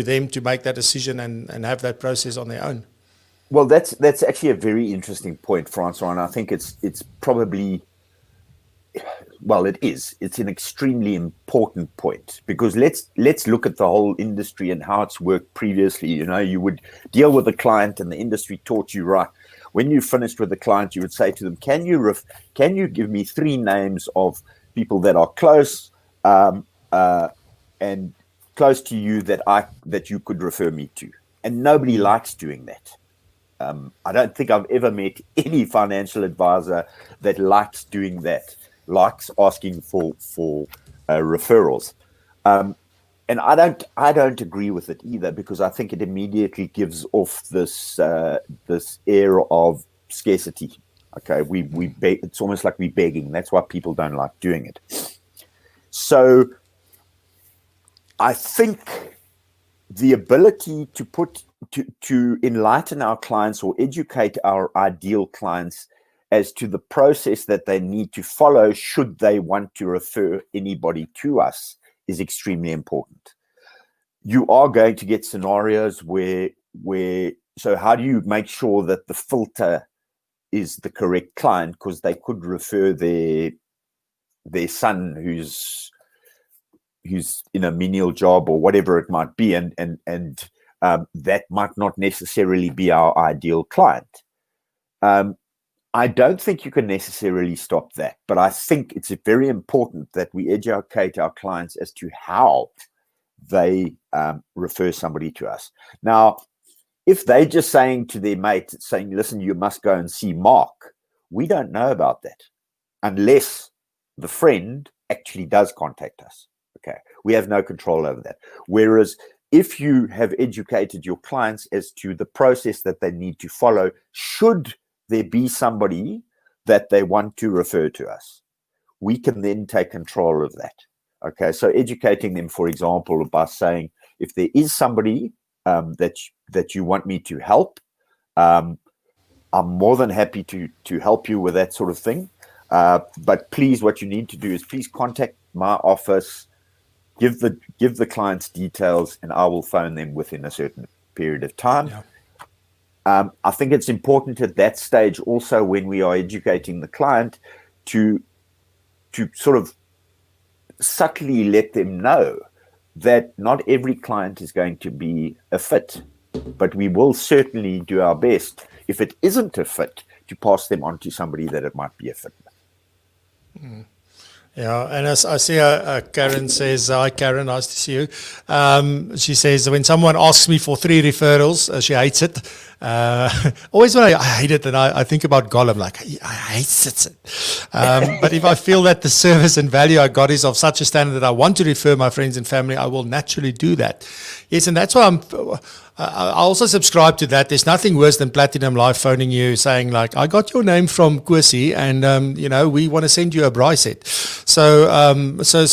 them to make that decision and have that process on their own? Well, that's actually a very interesting point, Francois, and I think it's probably, well, it's an extremely important point, because let's look at the whole industry and how it's worked previously. You would deal with a client and the industry taught you, right, when you finished with the client, you would say to them, can you give me 3 names of people that are close and close to you that you could refer me to? And nobody likes doing that. I don't think I've ever met any financial advisor that likes doing that, likes asking for referrals. And I don't agree with it either, because I think it immediately gives off this air of scarcity. Okay, we beg, it's almost like we're begging. That's why people don't like doing it. So I think the ability to enlighten our clients or educate our ideal clients as to the process that they need to follow should they want to refer anybody to us is extremely important. You are going to get scenarios where so how do you make sure that the filter is the correct client? Because they could refer their son who's in a menial job or whatever it might be, and that might not necessarily be our ideal client. I don't think you can necessarily stop that, but I think it's very important that we educate our clients as to how they refer somebody to us. Now, if they're just saying to their mate, saying, listen, you must go and see Mark, we don't know about that unless the friend actually does contact us. Okay, we have no control over that. Whereas if you have educated your clients as to the process that they need to follow, should there be somebody that they want to refer to us, we can then take control of that. Okay, so educating them, for example, by saying, if there is somebody that you want me to help, I'm more than happy to help you with that sort of thing. But please, what you need to do is please contact my office, give the client's details, and I will phone them within a certain period of time. Yeah. I think it's important at that stage also, when we are educating the client, to sort of subtly let them know that not every client is going to be a fit, but we will certainly do our best, if it isn't a fit, to pass them on to somebody that it might be a fit with. Mm. Yeah, and as I see Karen says, hi Karen, nice to see you. She says, when someone asks me for 3 referrals, she hates it. Always when I hate it, and I think about Gollum, like, I hate it. But if I feel that the service and value I got is of such a standard that I want to refer my friends and family, I will naturally do that. Yes, and that's why I also subscribe to that. There's nothing worse than Platinum Life phoning you saying, like, I got your name from Kwesi, and we want to send you a braai set. So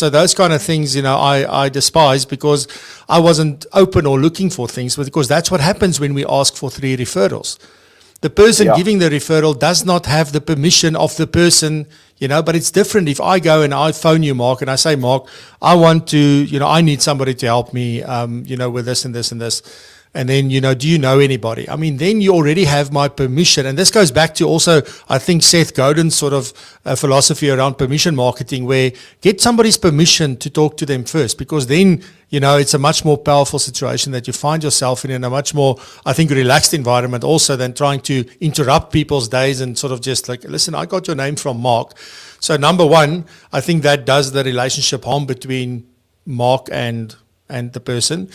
those kind of things, I despise, because I wasn't open or looking for things, because that's what happens when we ask for 3 referrals. The person giving the referral does not have the permission of the person, but it's different if I go and I phone you, Mark, and I say, Mark, I want to, I need somebody to help me, with this and this and this. And then, do you know anybody? I mean, then you already have my permission. And this goes back to also, I think, Seth Godin's sort of philosophy around permission marketing, where get somebody's permission to talk to them first, because then, it's a much more powerful situation that you find yourself in a much more, I think, relaxed environment also, than trying to interrupt people's days and sort of just like, listen, I got your name from Mark. So number one, I think that does the relationship harm between Mark and the person.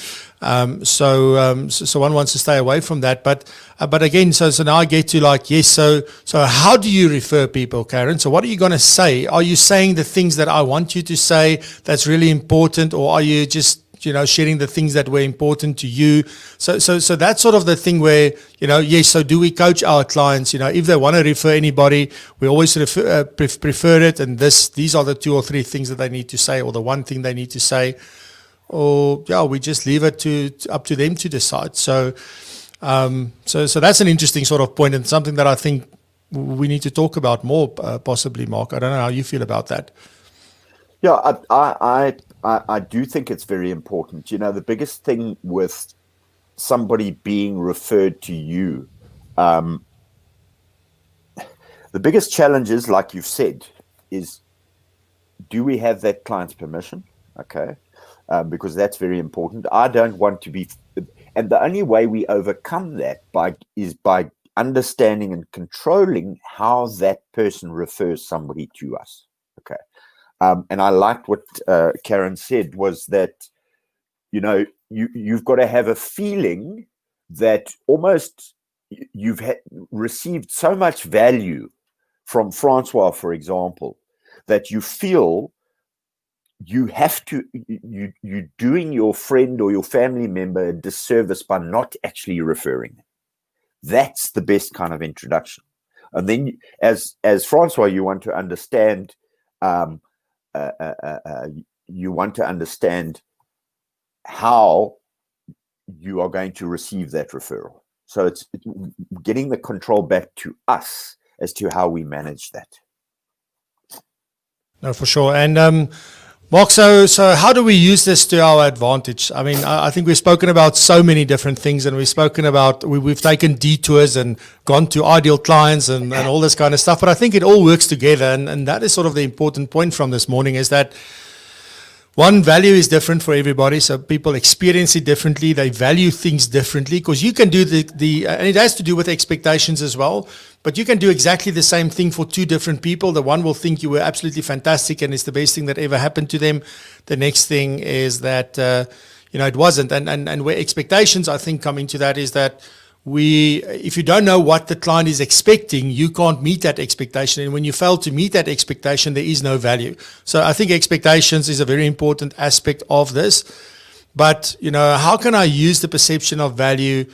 So one wants to stay away from that. But again, so now I get to like, yes, so how do you refer people, Karen? So what are you going to say? Are you saying the things that I want you to say that's really important, or are you just, sharing the things that were important to you? So that's sort of the thing where, yes, so do we coach our clients, if they want to refer anybody, we always prefer it, and these are the 2 or 3 things that they need to say, or the one thing they need to say. Or we just leave it up to them to decide. So that's an interesting sort of point, and something that I think we need to talk about more, possibly, Mark. I don't know how you feel about that. Yeah, I do think it's very important. The biggest thing with somebody being referred to you, the biggest challenge is, like you've said, is, do we have that client's permission? Okay. Because that's very important. I don't want to be, and the only way we overcome that is by understanding and controlling how that person refers somebody to us. Okay, and I liked what Karen said, was that you've got to have a feeling that almost you've received so much value from Francois, for example, that you feel you have to, you're doing your friend or your family member a disservice by not actually referring them. That's the best kind of introduction. And then, as Francois, you want to understand. You want to understand how you are going to receive that referral. So it's getting the control back to us as to how we manage that. No, for sure. And Mark, so how do we use this to our advantage? I mean, I think we've spoken about so many different things, and we've spoken about, we've taken detours and gone to ideal clients and all this kind of stuff, but I think it all works together, and that is sort of the important point from this morning, is that one, value is different for everybody, so people experience it differently. They value things differently, because you can do and it has to do with expectations as well, but you can do exactly the same thing for two different people. The one will think you were absolutely fantastic and it's the best thing that ever happened to them. The next thing is that, it wasn't. And where expectations, I think, come into that is that if you don't know what the client is expecting, you can't meet that expectation. And when you fail to meet that expectation, there is no value. So I think expectations is a very important aspect of this. But, how can I use the perception of value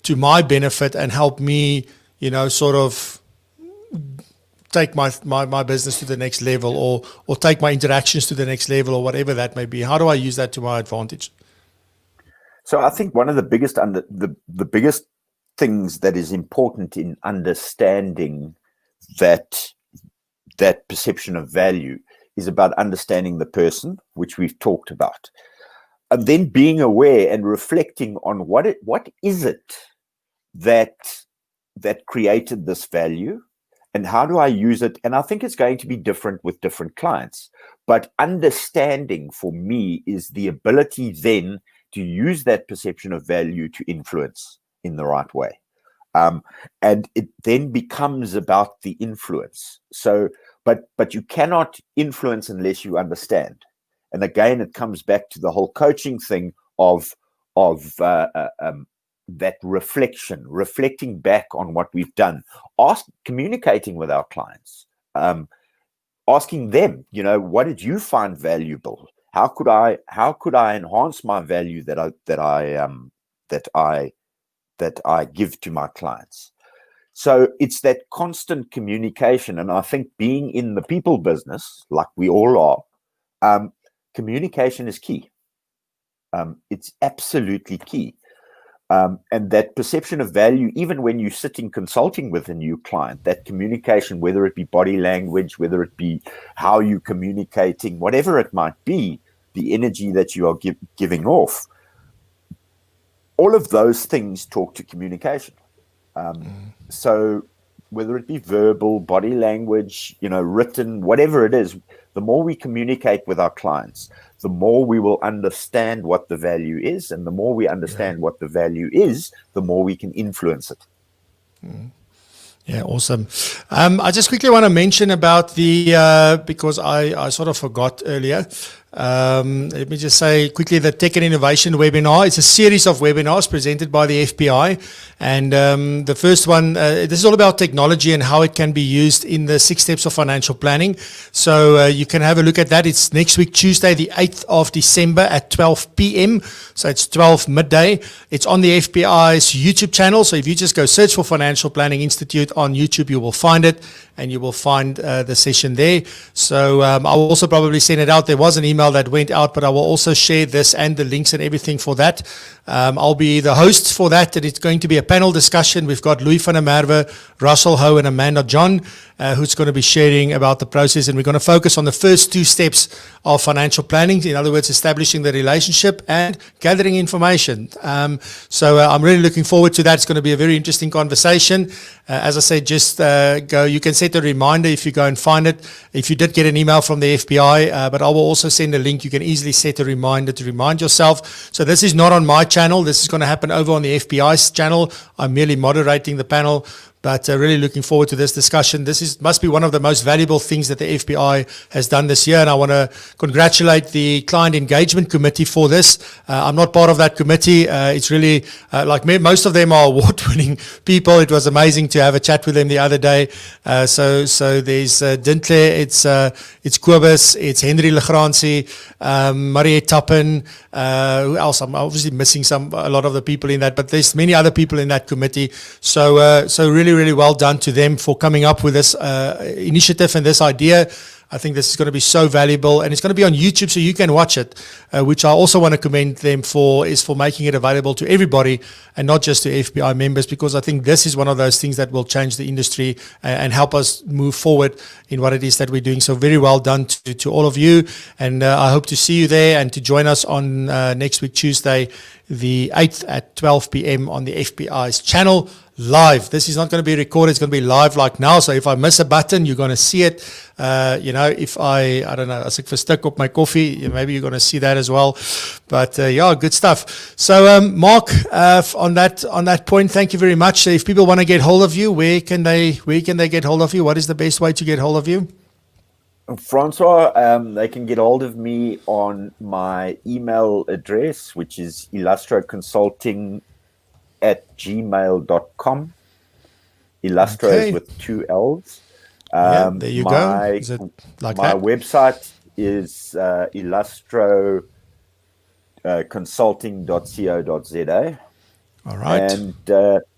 to my benefit and help me, sort of take my business to the next level, or take my interactions to the next level, or whatever that may be? How do I use that to my advantage? So I think one of the biggest the biggest things that is important in understanding that perception of value is about understanding the person, which we've talked about, and then being aware and reflecting on what is it that created this value, and how do I use it? And I think it's going to be different with different clients, but understanding for me is the ability then to use that perception of value to influence in the right way. And it then becomes about the influence. So, but you cannot influence unless you understand. And again, it comes back to the whole coaching thing of that reflecting back on what we've done, communicating with our clients, asking them, what did you find valuable? How could I enhance my value that I give to my clients? So it's that constant communication. And I think being in the people business, like we all are, communication is key. It's absolutely key. And that perception of value, even when you're sitting consulting with a new client, that communication, whether it be body language, whether it be how you're communicating, whatever it might be, the energy that you are giving off, all of those things talk to communication. So whether it be verbal, body language, written, whatever it is, the more we communicate with our clients, the more we will understand what the value is. And the more we understand what the value is, the more we can influence it. Yeah, awesome. I just quickly want to mention about because I sort of forgot earlier. Let me just say quickly, the Tech and Innovation webinar. It's a series of webinars presented by the FPI. And the first one, this is all about technology and how it can be used in the 6 steps of financial planning. So you can have a look at that. It's next week, Tuesday, the 8th of December at 12 p.m. So it's 12 midday. It's on the FPI's YouTube channel. So if you just go search for Financial Planning Institute on YouTube, you will find it, and you will find the session there. So I will also probably send it out. There was an email that went out, but I will also share this and the links and everything for that. I'll be the host for that, and it's going to be a panel discussion. We've got Louis van der Merwe, Russell Ho, and Amanda John, who's going to be sharing about the process, and we're going to focus on the first 2 steps of financial planning. In other words, establishing the relationship and gathering information. So I'm really looking forward to that. It's going to be a very interesting conversation. As I said, just go. You can set a reminder if you go and find it. If you did get an email from the FBI, but I will also send a link. You can easily set a reminder to remind yourself. So this is not on my channel. This is going to happen over on the FBI's channel. I'm merely moderating the panel. But really looking forward to this discussion. Must be one of the most valuable things that the FBI has done this year, and I want to congratulate the Client Engagement Committee for this. I'm not part of that committee. It's really, like me, most of them are award-winning people. It was amazing to have a chat with them the other day. So there's Dintle, it's Kobus, it's Henry Legrandsie, Mariette Tappen. Who else? I'm obviously missing a lot of the people in that, but there's many other people in that committee. So really really, really well done to them for coming up with this initiative and this idea. I think this is going to be so valuable, and it's going to be on YouTube so you can watch it, which I also want to commend them for, is for making it available to everybody and not just to FBI members, because I think this is one of those things that will change the industry and help us move forward in what it is that we're doing. So very well done to all of you, and I hope to see you there and to join us on next week, Tuesday, the 8th at 12 p.m. on the FBI's channel. Live. This is not going to be recorded. It's going to be live like now. So if I miss a button, you're going to see it. If I don't know, as ek verstik op my coffee, maybe you're going to see that as well. But yeah, good stuff. So Mark, on that point, thank you very much. If people want to get hold of you, where can they get hold of you? What is the best way to get hold of you? Francois, they can get hold of me on my email address, which is illustroconsulting@gmail.com. Illustro is with 2 L's. There you go. Is it like my that? website is illustroconsulting.co.za. All right. And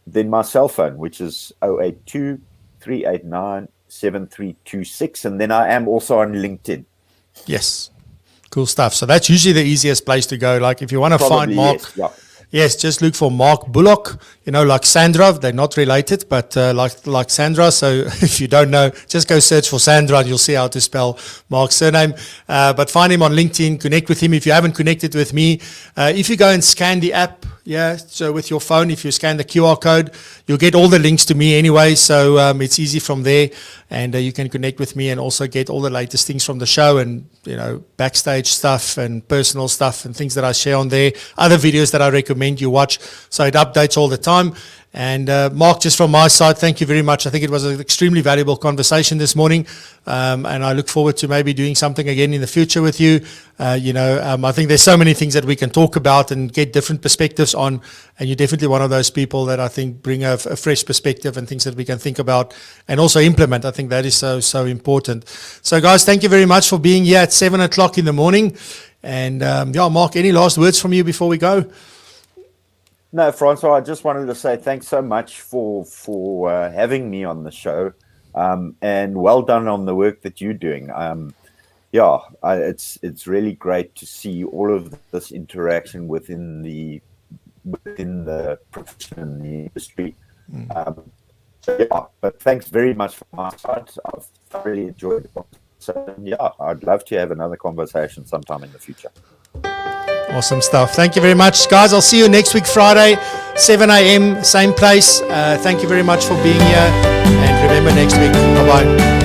then my cell phone, which is 082-389-7326. And then I am also on LinkedIn. Yes. Cool stuff. So that's usually the easiest place to go. Like if you want to find Mark. Yes, yeah. Yes, just look for Mark Bullock, like Sandra. They're not related, but like Sandra. So if you don't know, just go search for Sandra and you'll see how to spell Mark's surname. But find him on LinkedIn, connect with him. If you haven't connected with me, if you go and scan the app, so with your phone, if you scan the QR code, you'll get all the links to me anyway. So it's easy from there, and you can connect with me and also get all the latest things from the show and, backstage stuff and personal stuff and things that I share on there, other videos that I recommend you watch. So it updates all the time. And Mark, just from my side, thank you very much. I think it was an extremely valuable conversation this morning, and I look forward to maybe doing something again in the future with you. I think there's so many things that we can talk about and get different perspectives on, and you're definitely one of those people that I think bring a fresh perspective and things that we can think about and also implement. I think that is so important. So guys, thank you very much for being here at 7 o'clock in the morning. And Mark, any last words from you before we go? No, Francois, I just wanted to say thanks so much for having me on the show, and well done on the work that you're doing. It's really great to see all of this interaction within the profession and the industry. But thanks very much from my side. I've thoroughly enjoyed it. So I'd love to have another conversation sometime in the future. Awesome stuff. Thank you very much, guys. I'll see you next week, Friday, 7 a.m., same place. Thank you very much for being here. And remember, next week, bye-bye.